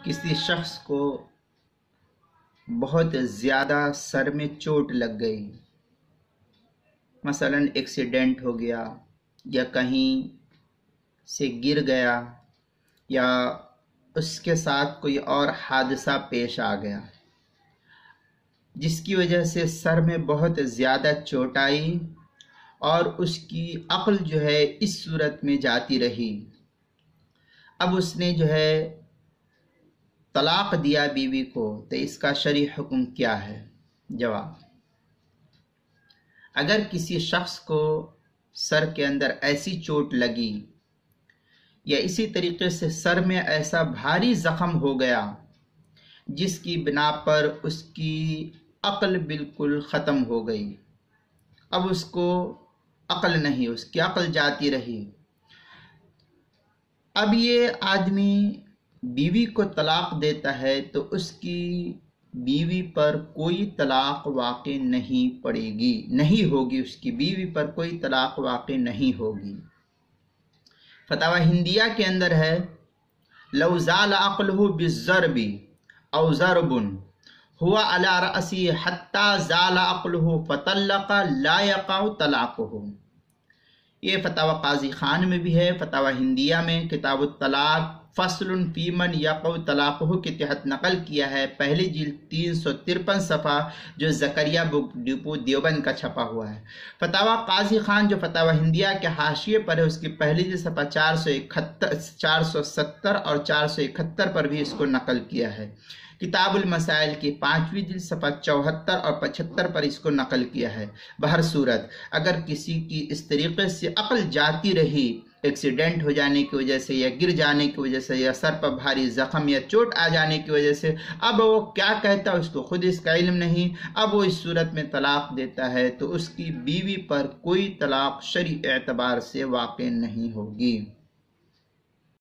کسی شخص کو بہت زیادہ سر میں چوٹ لگ گئی، مثلا ایکسیڈنٹ ہو گیا یا کہیں سے گر گیا یا اس کے ساتھ کوئی اور حادثہ پیش آ گیا جس کی وجہ سے سر میں بہت زیادہ چوٹ آئی اور اس کی عقل جو ہے اس صورت میں جاتی رہی۔ اب اس نے جو ہے طلاق دیا بیوی کو، تو اس کا شرعی حکم کیا ہے؟ جواب: اگر کسی شخص کو سر کے اندر ایسی چوٹ لگی یا اسی طریقے سے سر میں ایسا بھاری زخم ہو گیا جس کی بنا پر اس کی عقل بالکل ختم ہو گئی، اب اس کو عقل نہیں، اس کی عقل جاتی رہی، اب یہ آدمی بیوی کو طلاق دیتا ہے تو اس کی بیوی پر کوئی طلاق واقع نہیں پڑے گی، نہیں ہوگی، اس کی بیوی پر کوئی طلاق واقع نہیں ہوگی۔ فتاوی ہندیہ کے اندر ہے: لو زال عقلہ بالضرب او ضرب هو على رأسه حتى زال عقله فطلق لا يقع طلاقه۔ یہ فتاوی قاضی خان میں بھی ہے، فتاوی ہندیہ میں کتاب الطلاق فصل فی من یقع طلاقہ کے تحت نقل کیا ہے، پہلی جلد 353 صفحہ، جو زکریا بک ڈپو دیوبند کا چھپا ہوا ہے۔ فتاوی قاضی خان جو فتاوی ہندیہ کے حاشیے پر ہے، اس کی پہلی جلد صفحہ 470 اور 471 پر بھی اس کو نقل کیا ہے۔ کتاب المسائل کی 5ویں جلد صفحہ 74 اور 75 پر اس کو نقل کیا ہے۔ بہر صورت اگر کسی کی اس طریقے سے عقل جاتی رہی، ایکسیڈنٹ ہو جانے کی وجہ سے یا گر جانے کی وجہ سے یا سر پر بھاری زخم یا چوٹ آ جانے کی وجہ سے، اب وہ کیا کہتا ہے اس کو خود اس کا علم نہیں، اب وہ اس صورت میں طلاق دیتا ہے تو اس کی بیوی پر کوئی طلاق شرعی اعتبار سے واقع نہیں ہوگی۔